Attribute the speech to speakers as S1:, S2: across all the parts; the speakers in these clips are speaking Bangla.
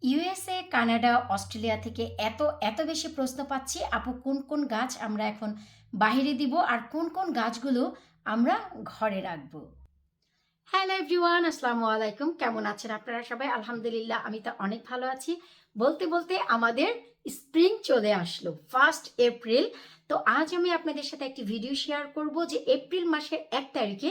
S1: ইউএসএ, কানাডা, অস্ট্রেলিয়া থেকে এত এত বেশি প্রশ্ন পাচ্ছি, আপু কোন কোন গাছ আমরা এখন বাহিরে দিব আর কোন কোন গাছগুলো আমরা ঘরে রাখবো। হ্যালো এভরিওয়ান, আসসালামু আলাইকুম। কেমন আছেন আপনারা সবাই? আলহামদুলিল্লাহ, আমি তো অনেক ভালো আছি। বলতে বলতে আমাদের স্প্রিং চলে আসলো, 1 এপ্রিল। তো আজ আমি আপনাদের সাথে একটি ভিডিও শেয়ার করব যে এপ্রিল মাসের 1 তারিখে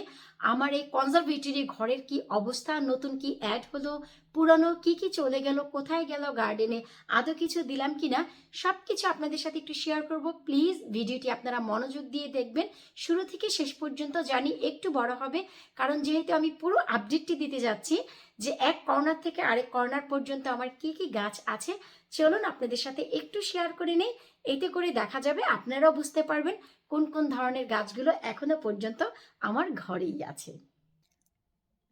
S1: আমার এই কনজারভেটরি ঘরের কি অবস্থা, নতুন কি অ্যাড হলো, পুরানো কি কি চলে গেল, কোথায় গেল, গার্ডেনে আদৌ কিছু দিলাম কিনা, সব কিছু আপনাদের সাথে একটু শেয়ার করব। প্লিজ ভিডিওটি আপনারা মনোযোগ দিয়ে দেখবেন শুরু থেকে শেষ পর্যন্ত। জানি একটু বড় হবে, কারণ যেহেতু আমি পুরো আপডেটটি দিতে যাচ্ছি যে এক কর্নার থেকে আরেক কর্নার পর্যন্ত আমার কি কি গাছ আছে। চলুন আপনাদের সাথে একটু শেয়ার করে নেই, এতে করে দেখা যাবে আপনারাও বুঝতে পারবেন কোন কোন ধরনের গাছগুলো এখনো পর্যন্ত আমার ঘরেই আছে।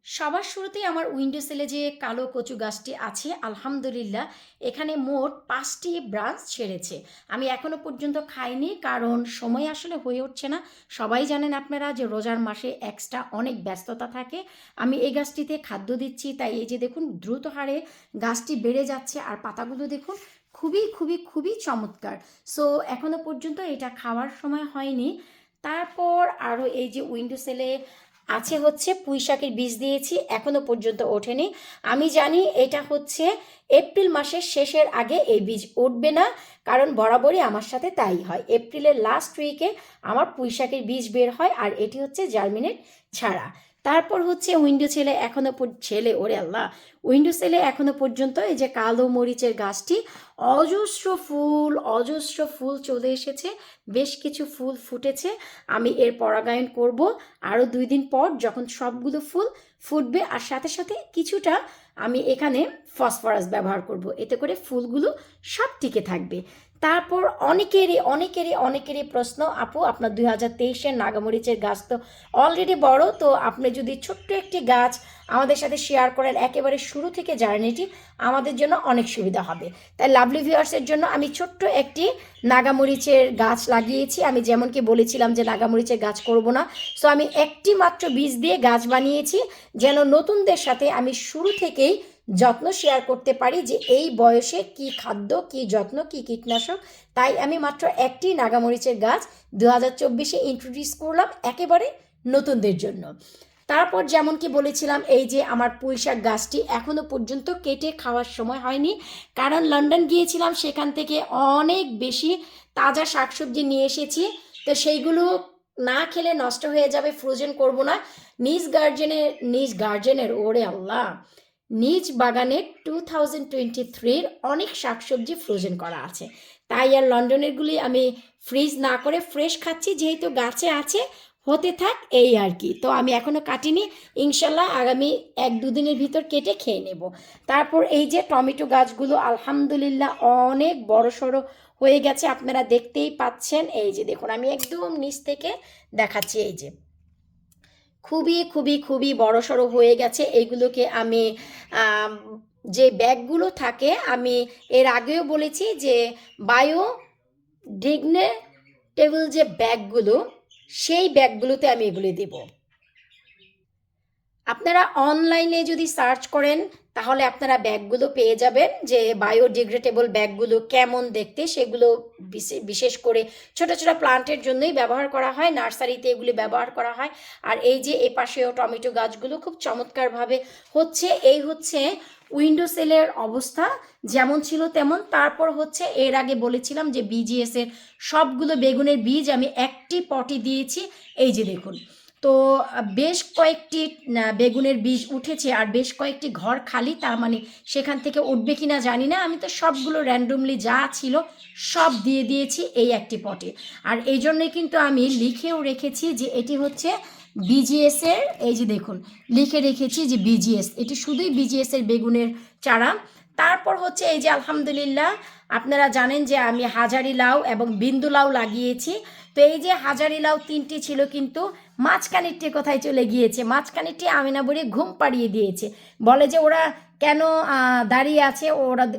S1: সবার শুরুতেই আমার উইন্ডো সেলে যে কালো কচু গাছটি আছে, আলহামদুলিল্লাহ এখানে মোট 5টি ব্রাঞ্চ ছেড়েছে। আমি এখনো পর্যন্ত খাইনি, কারণ সময় আসলে হয়ে উঠছে না। সবাই জানেন আপনারা যে রোজার মাসে এক্সট্রা অনেক ব্যস্ততা থাকে। আমি এই গাছটিতে খাদ্য দিচ্ছি, তাই এই যে দেখুন দ্রুত হারে গাছটি বেড়ে যাচ্ছে আর পাতাগুলো দেখুন খুবই খুবই খুবই চমৎকার। সো এখনো পর্যন্ত এটা খাওয়ার সময় হয়নি। তারপর আরও এই যে উইন্ডো সেলে আছে হচ্ছে পুঁই শাকের বীজ দিয়েছি, এখনো পর্যন্ত ওঠেনি। আমি জানি এটা হচ্ছে এপ্রিল মাসের শেষের আগে এই বীজ উঠবে না, কারণ বরাবরই আমার সাথে তাই হয়। এপ্রিলের লাস্ট উইকে আমার পুঁই শাকের বীজ বের হয়, আর এটি হচ্ছে জার্মিনেট ছাড়া। তারপর হচ্ছে উইন্ডো সেলে ছেলে ওরে আল্লাহ, উইন্ডো সেলে এখনো পর্যন্ত এই যে কালো মরিচের গাছটি অজস্র ফুল চলে এসেছে, বেশ কিছু ফুল ফুটেছে। আমি এর পরাগায়ন করব আরও 2 দিন পর, যখন সবগুলো ফুল ফুটবে, আর সাথে সাথে কিছুটা আমি এখানে ফসফরাস ব্যবহার করব, এতে করে ফুলগুলো সব টিকে থাকবে। তারপর অনেকেরই প্রশ্ন, আপু আপনার 2023-এর নাগামরিচের গাছ তো অলরেডি বড়, তো আপনি যদি ছোট্ট একটি গাছ আমাদের সাথে শেয়ার করেন একেবারে শুরু থেকে জার্নিটি, আমাদের জন্য অনেক সুবিধা হবে। তাই লাভলি ভিউয়ার্সের জন্য আমি ছোট্ট একটি নাগামরিচের গাছ লাগিয়েছি। আমি যেমন কি বলেছিলাম যে নাগামরিচের গাছ করব না, সো আমি একটি মাত্র বীজ দিয়ে গাছ বানিয়েছি, যেন নতুনদের সাথে আমি শুরু থেকেই যত্ন শেয়ার করতে পারি যে এই বয়সে কি খাদ্য, কি যত্ন, কি কীটনাশক। তাই আমি মাত্র একটি নাগামরিচের গাছ 2024-এ ইন্ট্রোডিউস করলাম একেবারে নতুনদের জন্য। তারপর যেমন কি বলেছিলাম, এই যে আমার পুঁইশাক গাছটি এখনো পর্যন্ত কেটে খাওয়ার সময় হয়নি, কারণ লন্ডন গিয়েছিলাম, সেখান থেকে অনেক বেশি তাজা শাকসবজি নিয়ে এসেছি। তো সেইগুলো না খেলে নষ্ট হয়ে যাবে, ফ্রোজেন করব না। নিজ গার্জেনের ওরে আল্লাহ, নিজ বাগানে 2023-র অনেক শাকসবজি ফ্রোজেন করা আছে, তাই আর লন্ডনেরগুলি আমি ফ্রিজ না করে ফ্রেশ খাচ্ছি, যেহেতু গাছে আছে হতে থাক এই আর কি। তো আমি এখনও কাটিনি, ইনশাল্লাহ আগামী 1-2 দিনের ভিতর কেটে খেয়ে নেব। তারপর এই যে টমেটো গাছগুলো আলহামদুলিল্লাহ অনেক বড় সড়ো হয়ে গেছে, আপনারা দেখতেই পাচ্ছেন। এই যে দেখুন, আমি একদম নিচ থেকে দেখাচ্ছি, এই যে খুবই খুবই খুবই বড় সড়ো হয়ে গেছে। এইগুলোকে আমি যে ব্যাগগুলো থাকে, আমি এর আগেও বলেছি যে বায়ো ডিগ্রেডেবল যে ব্যাগগুলো, সেই ব্যাগগুলোতে আমি এগুলি দেব। আপনারা অনলাইনে যদি সার্চ করেন তাহলে আপনারা ব্যাগগুলো পেয়ে যাবেন, যে বায়োডিগ্রেডেবল ব্যাগগুলো কেমন দেখতে, সেগুলো বিশেষ করে ছোট ছোট প্লান্টের জন্যই ব্যবহার করা হয়, নার্সারিতে এগুলি ব্যবহার করা হয়। আর এই যে এ পাশেও টমেটো গাছগুলো খুব চমৎকারভাবে হচ্ছে। এই হচ্ছে উইন্ডো সেলের অবস্থা, যেমন ছিল তেমন। তারপর হচ্ছে এর আগে বলেছিলাম যে বিজিএস এর সবগুলো বেগুনের বীজ আমি একটি পটে দিয়েছি, এই যে দেখুন। তো বেশ কয়েকটি বেগুনের বীজ উঠেছে, আর বেশ কয়েকটি ঘর খালি, তার মানে সেখান থেকে উঠবে কিনা জানি না। আমি তো সবগুলো র্যান্ডমলি যা ছিল সব দিয়ে দিয়েছি এই একটি পটে। আর এই জন্যই কিন্তু আমি লিখেও রেখেছি যে এটি হচ্ছে বিজিএস এর, এই যে দেখুন লিখে রেখেছি যে বিজিএস, এটি শুধুই বিজিএস এর বেগুনের চারা। তারপর হচ্ছে এই যে আলহামদুলিল্লাহ আপনারা জানেন যে আমি হাজারি লাউ এবং বিন্দু লাউ লাগিয়েছি। তো এই যে হাজারি লাউ 3টি ছিল, কিন্তু মাঝখানেরটি কোথায় চলে গিয়েছে, মাঝখানেরটি আমিনা বুড়ি ঘুম পাড়িয়ে দিয়েছে, বলে যে ওরা কেন দাঁড়িয়ে আছে,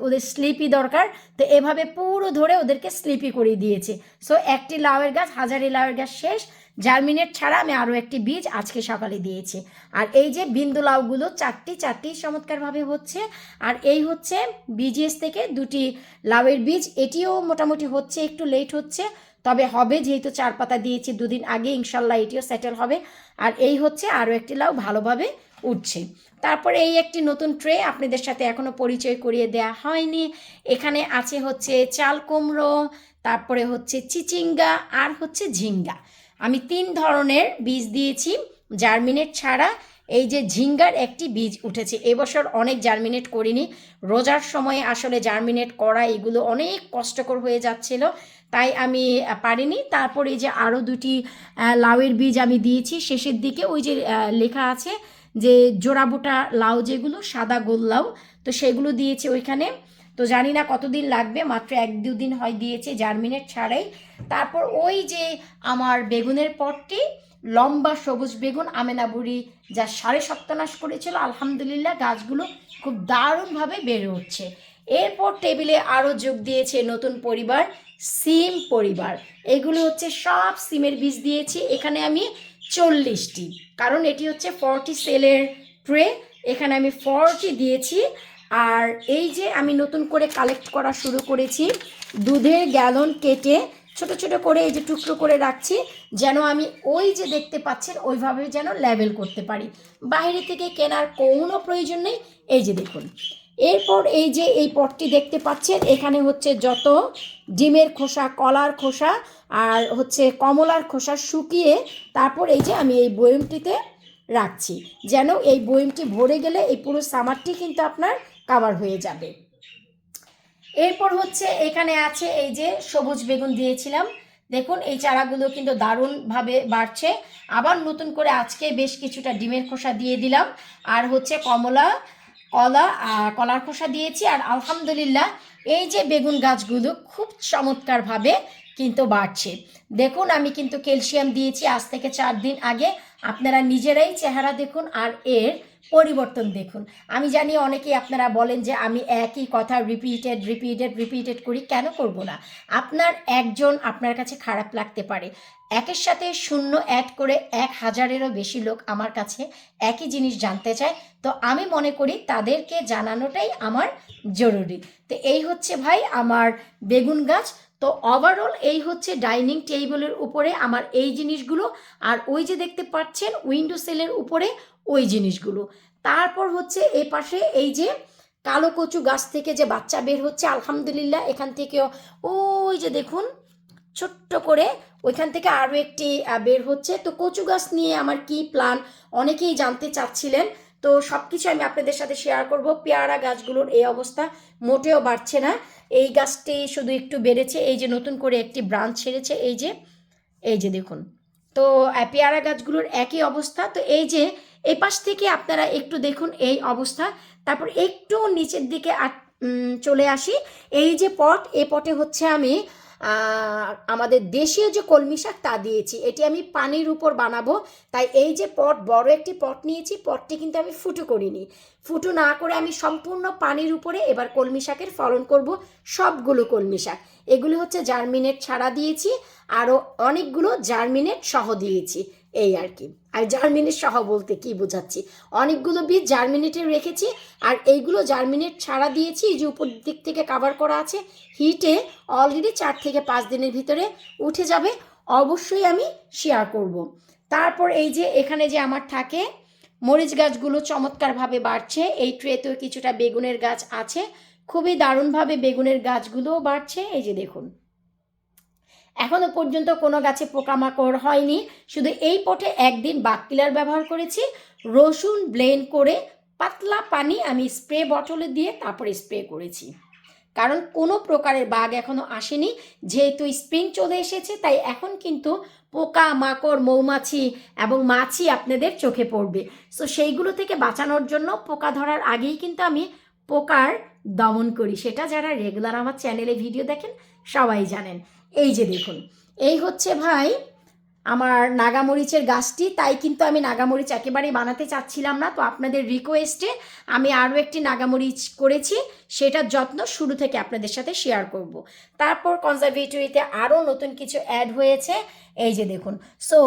S1: ওদের স্লিপি দরকার। তো এভাবে পুরো ধরে ওদেরকে স্লিপি করে দিয়েছে। সো একটি লাউয়ের গাছ, হাজারি লাউয়ের গাছ শেষ। জার্মিনেট ছাড়া আমি আরও একটি বীজ আজকে সকালে দিয়েছি। আর এই যে বিন্দু লাউগুলো চারটি চমৎকারভাবে হচ্ছে। আর এই হচ্ছে বিজিএস থেকে 2টি লাউয়ের বীজ, এটিও মোটামুটি হচ্ছে, একটু লেট হচ্ছে, তবে হবে, যেহেতু 4 পাতা দিয়েছি 2 দিন আগে, ইনশাল্লাহ এটিও সেটেল হবে। আর এই হচ্ছে আরও একটি লাউ ভালোভাবে উঠছে। তারপরে এই একটি নতুন ট্রে আপনাদের সাথে এখনও পরিচয় করিয়ে দেওয়া হয়নি। এখানে আছে হচ্ছে চাল কুমড়ো, তারপরে হচ্ছে চিচিঙ্গা আর হচ্ছে ঝিঙ্গা। আমি 3 ধরনের বীজ দিয়েছি জার্মিনেট ছাড়া। এই যে ঝিঙ্গার একটি বীজ উঠেছে, এবছর অনেক জার্মিনেট করিনি, রোজার সময় আসলে জার্মিনেট করা এগুলো অনেক কষ্টকর হয়ে যাচ্ছিল, তাই আমি পারিনি। তারপরে এই যে আরও 2টি লাউয়ের বীজ আমি দিয়েছি শেষের দিকে, ওই যে লেখা আছে যে জোড়াবোটা লাউ, যেগুলো সাদা গোল লাউ, তো সেগুলো দিয়েছি ওইখানে। তো জানি না কতদিন লাগবে, মাত্র 1-2 দিন হয় দিয়েছি জার্মিনেট ছাড়াই। তারপর ওই যে আমার বেগুনের পটটি, লম্বা সবুজ বেগুন, আমেনা বুড়ি যা সাড়ে সপ্তানাশ করেছিল, আলহামদুলিল্লাহ গাছগুলো খুব দারুণভাবে বেড়ে উঠছে। এরপর টেবিলে আরও যোগ দিয়েছে নতুন পরিবার, সিম পরিবার। এগুলো হচ্ছে সব সিমের বীজ দিয়েছি এখানে আমি 40টি, কারণ এটি হচ্ছে 40 সেলের ট্রে, এখানে আমি 40 দিয়েছি। আর এই যে আমি নতুন করে কালেক্ট করা শুরু করেছি, দুধের গ্যালন কেটে ছোট ছোট করে এই যে টুকরো করে রাখছি, যেন আমি ওই যে দেখতে পাচ্ছেন ওইভাবে যেন লেবেল করতে পারি, বাইরে থেকে কেনার কোনো প্রয়োজন নেই। এই যে দেখুন, এরপর এই যে এই পটটি দেখতে পাচ্ছেন, এখানে হচ্ছে যত ডিমের খোসা, কলার খোসা আর হচ্ছে কমলার খোসা শুকিয়ে তারপর এই যে আমি এই বয়মটিতে রাখছি, যেন এই বয়মটি ভরে গেলে এই পুরো সামারটি কিন্তু আপনার কাভার হয়ে যাবে। এরপর হচ্ছে এখানে আছে এই যে সবুজ বেগুন দিয়েছিলাম, দেখুন এই চারাগুলো কিন্তু দারুণভাবে বাড়ছে। আবার নতুন করে আজকে বেশ কিছুটা ডিমের খোসা দিয়ে দিলাম, আর হচ্ছে কলার খোসা দিয়েছি। আর আলহামদুলিল্লাহ এই যে বেগুন গাছগুলো খুব চমৎকারভাবে কিন্তু বাড়ছে। দেখুন আমি কিন্তু ক্যালসিয়াম দিয়েছি আজ থেকে 4 দিন আগে, আপনারা নিজেরাই চেহারা দেখুন আর এর পরিবর্তন দেখুন। আমি জানি অনেকেই আপনারা বলেন যে আমি একই কথা রিপিটেড করি, কেন করব না? আপনার কাছে খারাপ লাগতে পারে, একের সাথে 0 অ্যাড করে 1000-এরও বেশি লোক আমার কাছে একই জিনিস জানতে চায়, তো আমি মনে করি তাদেরকে জানানোটাই আমার জরুরি। তো এই হচ্ছে ভাই আমার বেগুন গাছ। তো ওভারঅল এই হচ্ছে ডাইনিং টেবিলের উপরে আমার এই জিনিসগুলো, আর ওই যে দেখতে পাচ্ছেন উইন্ডো সেলের উপরে ওই জিনিসগুলো। তারপর হচ্ছে এই পাশে এই যে কালো কচু গাছ থেকে যে বাচ্চা বের হচ্ছে, আলহামদুলিল্লাহ এখান থেকেও ওই যে দেখুন ছোট্ট করে ওইখান থেকে আরও একটি বের হচ্ছে। তো কচু গাছ নিয়ে আমার কি প্ল্যান অনেকেই জানতে চাচ্ছিলেন, তো সব কিছু আমি আপনাদের সাথে শেয়ার করব। পেয়ারা গাছগুলোর এই অবস্থা, মোটেও বাড়ছে না, এই গাছটি শুধু একটু বেড়েছে, এই যে নতুন করে একটি ব্রাঞ্চ ছেড়েছে, এই যে দেখুন। তো পেয়ারা গাছগুলোর একই অবস্থা। তো এই যে এই পাশ থেকে আপনারা একটু দেখুন এই অবস্থা। তারপর একটু নিচের দিকে চলে আসি, এই যে পট, এই পটে হচ্ছে আমি আমাদের দেশীয় যে কলমি শাক তা দিয়েছি, এটি আমি পানির উপর বানাবো, তাই এই যে বড় একটি পট নিয়েছি, পটটি কিন্তু আমি ফুটো করিনি, ফুটো না করে আমি সম্পূর্ণ পানির উপরে এবার কলমি শাকের ফলন করব। সবগুলো কলমি শাক, এগুলো হচ্ছে জার্মিনেট ছাড়া দিয়েছি, আরও অনেকগুলো জার্মিনেট সহ দিয়েছি, এই আর কি। আর জার্মিনেট সহ বলতে কি বোঝাচ্ছি, অনেকগুলো বীজ জার্মিনেটে রেখেছি আর এইগুলো জার্মিনেট ছাড়া দিয়েছি, এই যে উপর দিক থেকে কাভার করা আছে, হিটে অলরেডি 4 থেকে 5 দিনের ভিতরে উঠে যাবে, অবশ্যই আমি শেয়ার করব। তারপর এই যে এখানে যে আমার থাকে মরিচ গাছগুলো চমৎকারভাবে বাড়ছে, এই ট্রেতেও কিছুটা বেগুনের গাছ আছে, খুবই দারুণভাবে বেগুনের গাছগুলোও বাড়ছে। এই যে দেখুন এখনো পর্যন্ত কোনো গাছে পোকামাকড় হয়নি, শুধু এই পটে একদিন বাককিলার ব্যবহার করেছি, রসুন ব্লেন্ড করে পাতলা পানি আমি স্প্রে বটলে দিয়ে তারপরে স্প্রে করেছি, কারণ কোনো প্রকারের বাগ এখনো আসেনি, যেহেতু স্প্রিং চলে এসেছে তাই এখন কিন্তু পোকা মাকড় মৌমাছি এবং মাছি আপনাদের চোখে পড়বে। সো সেইগুলো থেকে বাঁচানোর জন্য পোকা ধরার আগেই কিন্তু আমি পোকার দমন করি, সেটা যারা রেগুলার আমার চ্যানেলে ভিডিও দেখেন সবাই জানেন। এই যে দেখুন এই হচ্ছে ভাই আমার নাগামরিচের গাছটি, তাই কিন্তু আমি নাগামরিচ একেবারেই বানাতে চাচ্ছিলাম না। তো আপনাদের রিকোয়েস্টে আমি আরও একটি নাগামরিচ করেছি, সেটার যত্ন শুরু থেকে আপনাদের সাথে শেয়ার করব। তারপর কনজারভেটরিতে আরও নতুন কিছু অ্যাড হয়েছে, এই যে দেখুন। সো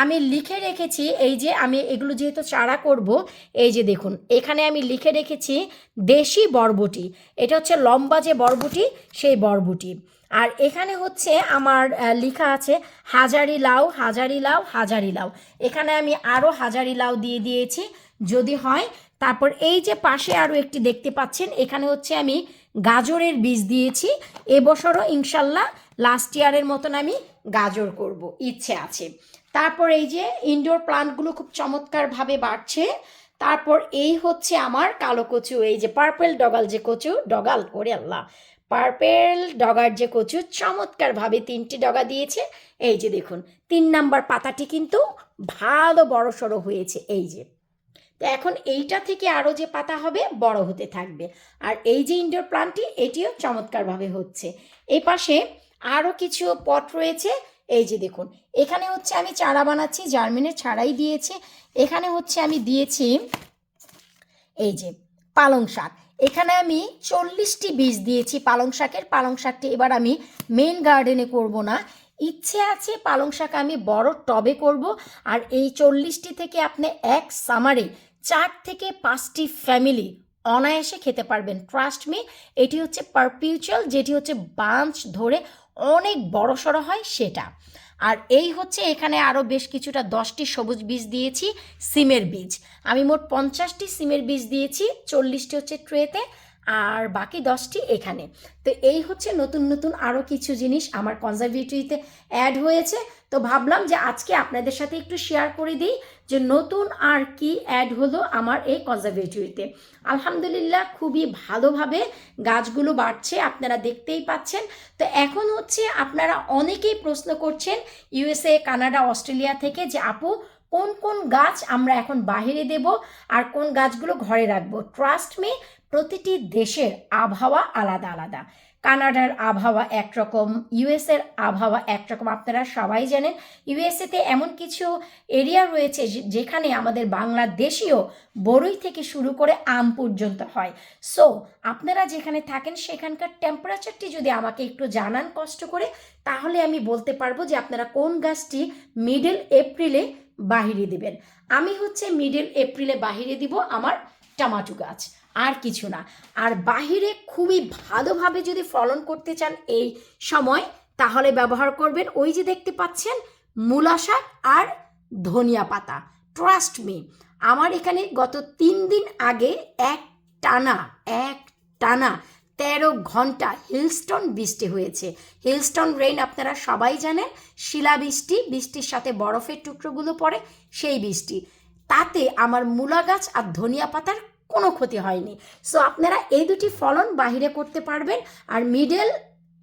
S1: আমি লিখে রেখেছি, এই যে আমি এগুলো যেহেতু চারা করব, এই যে দেখুন এখানে আমি লিখে রেখেছি দেশি বরবটি, এটা হচ্ছে লম্বা যে বরবটি সেই বরবটি। আর এখানে হচ্ছে আমার লেখা আছে হাজারি লাউ, হাজারি লাউ, হাজারি লাউ। এখানে আমি আরও হাজারি লাউ দিয়ে দিয়েছি যদি হয়। তারপর এই যে পাশে আরও একটি দেখতে পাচ্ছেন, এখানে হচ্ছে আমি গাজরের বীজ দিয়েছি। এবছরও ইনশাল্লাহ লাস্ট ইয়ারের মতন আমি গাজর করব, ইচ্ছে আছে। তারপর এই যে ইনডোর প্লান্টগুলো খুব চমৎকারভাবে বাড়ছে। তারপর এই হচ্ছে আমার কালো কচু, এই যে পার্পেল ডগাল যে কচু, ডগাল করে আল্লাহ, পার্পেল ডগার যে কচু চমৎকারভাবে 3টি ডগা দিয়েছে। এই যে দেখুন 3 নাম্বার পাতাটি কিন্তু ভালো বড় সড়ো হয়েছে, এই যে। তো এখন এইটা থেকে আরও যে পাতা হবে বড় হতে থাকবে। আর এই যে ইনডোর প্লান্টটি, এটিও চমৎকারভাবে হচ্ছে। এই পাশে আরও কিছু পট রয়েছে, এই যে দেখুন এখানে হচ্ছে আমি চারা বানাচ্ছি, জার্মিনের ছাড়াই দিয়েছি। এখানে হচ্ছে আমি দিয়েছি এই যে পালং শাক, এখানে আমি 40টি বীজ দিয়েছি পালং শাকের। পালং শাকটি এবার আমি মেন গার্ডেনে করব না, ইচ্ছে আছে পালং শাক আমি বড় টবে করব। আর এই 40টি থেকে আপনি এক সামারে 4 থেকে 5টি ফ্যামিলি অনায়াসে খেতে পারবেন। ট্রাস্ট মি, এটি হচ্ছে পারপিচুয়াল, যেটি হচ্ছে বাঞ্চ ধরে অনেক বড় সড়ো হয় সেটা। আর এই হচ্ছে এখানে আরও বেশ কিছুটা 10টি সবুজ বীজ দিয়েছি সিমের বীজ। আমি মোট 50টি সিমের বীজ দিয়েছি, 40টি হচ্ছে ট্রেতে আর বাকি 10টি এখানে। তো এই হচ্ছে নতুন নতুন আরও কিছু জিনিস আমার কনজারভেটরিতে অ্যাড হয়েছে। তো ভাবলাম যে আজকে আপনাদের সাথে একটু শেয়ার করে দিই যে নতুন আর কি অ্যাড হলো আমার এই কনজারভেটরিতে। আলহামদুলিল্লাহ খুবই ভালোভাবে গাছগুলো বাড়ছে, আপনারা দেখতেই পাচ্ছেন। তো এখন হচ্ছে আপনারা অনেকেই প্রশ্ন করছেন ইউএসএ, কানাডা, অস্ট্রেলিয়া থেকে যে আপু কোন কোন গাছ আমরা এখন বাইরে দেব আর কোন গাছগুলো ঘরে রাখবো। ট্রাস্ট মি, প্রতিটি দেশের আবহাওয়া আলাদা আলাদা। কানাডার আবহাওয়া একরকম, ইউএসএর আবহাওয়া একরকম। আপনারা সবাই জানেন ইউএসএতে এমন কিছু এরিয়া রয়েছে যেখানে আমাদের বাংলাদেশীয় বরই থেকে শুরু করে আম পর্যন্ত হয়। সো আপনারা যেখানে থাকেন সেখানকার টেম্পারেচারটি যদি আমাকে একটু জানান কষ্ট করে, তাহলে আমি বলতে পারবো যে আপনারা কোন গাছটি মিডল এপ্রিলে বাহিরে দেবেন। আমি হচ্ছে মিডল এপ্রিলে বাহিরে দিব আমার টমেটো গাছ, আর কিছু না। আর বাহিরে খুবই ভালোভাবে যদি ফলন করতে চান এই সময়, তাহলে ব্যবহার করবেন ওই যে দেখতে পাচ্ছেন মূলা শাক আর ধনিয়া পাতা। ট্রাস্ট মি, আমার এখানে গত 3 দিন আগে এক টানা 13 ঘন্টা হিলস্টোন বৃষ্টি হয়েছে। হিলস্টোন রেইন আপনারা সবাই জানেন, শিলাবৃষ্টি, বৃষ্টির সাথে বরফের টুকরোগুলো পড়ে সেই বৃষ্টি। তাতে আমার মূলা গাছ আর ধনিয়া পাতার কোনো ক্ষতি হয়নি। সো আপনারা এই দুটি ফলন বাহিরে করতে পারবেন। আর মিডল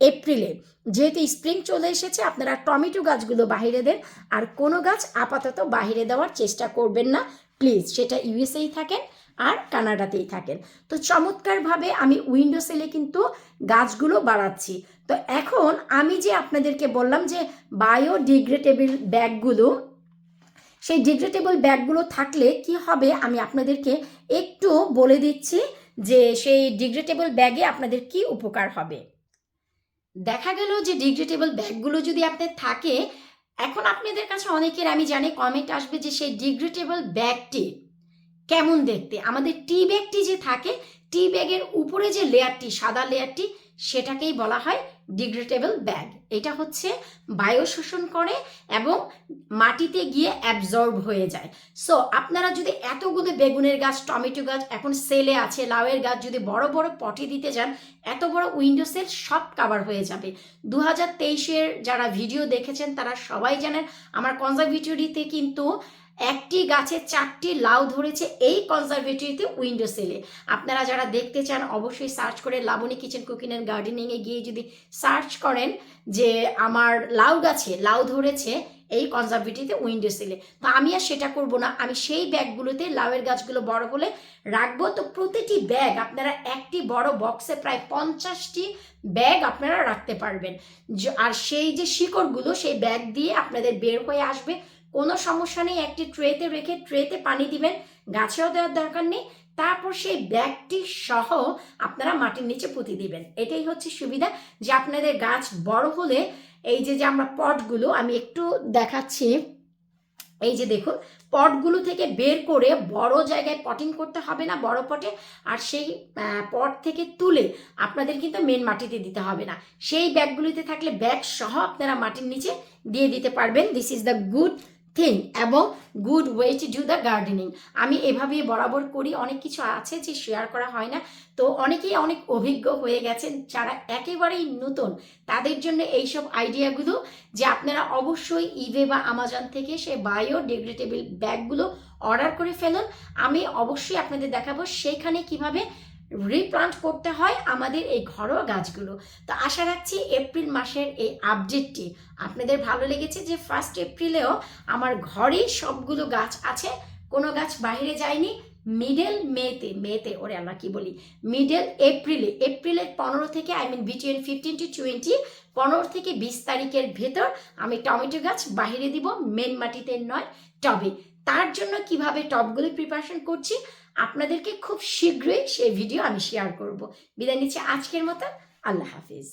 S1: এপ্রিলে যেহেতু স্প্রিং চলে এসেছে, আপনারা টমেটো গাছগুলো বাহিরে দেন। আর কোনো গাছ আপাতত বাহিরে দেওয়ার চেষ্টা করবেন না প্লিজ, সেটা ইউএসএই থাকেন আর কানাডাতেই থাকেন। তো চমৎকারভাবে আমি উইন্ডো সেলে কিন্তু গাছগুলো বাড়াচ্ছি। তো এখন আমি যে আপনাদেরকে বললাম যে বায়োডিগ্রেডেবল ব্যাগগুলো, সেই ডিগ্রেডেবল ব্যাগগুলো থাকলে কি হবে আমি আপনাদেরকে একটু বলে দিচ্ছি যে সেই ডিগ্রেডেবল ব্যাগে আপনাদের কি উপকার হবে। দেখা গেল যে ডিগ্রেডেবল ব্যাগগুলো যদি আপনার থাকে, এখন আপনাদের কাছে অনেকের আমি জানি কমেন্ট আসবে যে সেই ডিগ্রেডেবল ব্যাগটি কেমন দেখতে। আমাদের টি ব্যাগটি যে থাকে, টি ব্যাগের উপরে যে লেয়ারটি, সাদা লেয়ারটি, সেটাকেই বলা হয় ডিগ্রেডেবল ব্যাগ। এটা হচ্ছে বায়ু শোষণ করে এবং মাটিতে গিয়ে অ্যাবজর্ব হয়ে যায়। সো আপনারা যদি এতগুলো বেগুনের গাছ, টমেটো গাছ এখন সেলে আছে, লাউয়ের গাছ যদি বড় বড় পটে দিতে যান, এত বড় উইন্ডো সেল সব কাভার হয়ে যাবে। 2023-এর যারা ভিডিও দেখেছেন তারা সবাই জানেন আমার কনজারভেটরিতে কিন্তু একটি গাছে 4টি লাউ ধরেছে এই কনজারভেটরিতে উইন্ডো সিলে। আপনারা যারা দেখতে চান অবশ্যই সার্চ করে লাবণী কিচেন কুকিং অ্যান্ড গার্ডেনিংয়ে গিয়ে যদি সার্চ করেন যে আমার লাউ গাছে লাউ ধরেছে এই কনজারভেটরিতে উইন্ডো সিলে, তো আমি আর সেটা করব না, আমি সেই ব্যাগগুলোতে লাউয়ের গাছগুলো বড় হলে রাখবো। তো প্রতিটি ব্যাগ আপনারা একটি বড় বক্সে প্রায় 50টি ব্যাগ আপনারা রাখতে পারবেন। আর সেই যে শিকড়গুলো সেই ব্যাগ দিয়ে আপনাদের বের হয়ে আসবে, কোনো সমস্যা নেই। একটি ট্রেতে রেখে ট্রেতে পানি দিবেন, গাছেও দেওয়ার দরকার নেই। তারপর সেই ব্যাগটি সহ আপনারা মাটির নিচে পুঁতে দিবেন। এটাই হচ্ছে সুবিধা যে আপনাদের গাছ বড় হলে এই যে আমরা পটগুলো আমি একটু দেখাচ্ছি, এই যে দেখুন পটগুলো থেকে বের করে বড় জায়গায় পটিং করতে হবে না, বড় পটে। আর সেই পট থেকে তুলে আপনাদের কিন্তু মেন মাটিতে দিতে হবে না। সেই ব্যাগগুলিতে থাকলে ব্যাগ সহ আপনারা মাটির নিচে দিয়ে দিতে পারবেন। This is the good thing এবং good way to do the gardening. আমি এভাবেই বরাবর করি, অনেক কিছু আছে যে শেয়ার করা হয় না। তো অনেকেই অনেক অভিজ্ঞ হয়ে গেছেন, যারা একেবারেই নতুন তাদের জন্য এইসব আইডিয়াগুলো যে আপনারা অবশ্যই ইবে বা আমাজন থেকে সে বায়োডিগ্রেডেবল ব্যাগগুলো অর্ডার করে ফেলুন। আমি অবশ্যই আপনাদের দেখাবো সেইখানে কিভাবে রিপ্লান্ট করতে হয় আমাদের এই ঘরোয়া গাছগুলো। তো আশা রাখছি এপ্রিল মাসের এই আপডেটটি আপনাদের ভালো লেগেছে, যে 1 এপ্রিলেও আমার ঘরেই সবগুলো গাছ আছে, কোনো গাছ বাইরে যায়নি। মিডল মেতে ওরে আমরা কি বলি, মিডল এপ্রিলের 15 থেকে বিটুইন 15 to 20, 15 থেকে 20 তারিখের ভেতর আমি টমেটো গাছ বাইরে দিব, মেন মাটিতে নয়, টবে। তার জন্য কিভাবে টবগুলো প্রিপারেশন করছি আপনাদেরকে খুব শীঘ্রই সেই ভিডিও আমি শেয়ার করব। বিদায় নিচ্ছি আজকের মতো, আল্লাহ হাফিজ।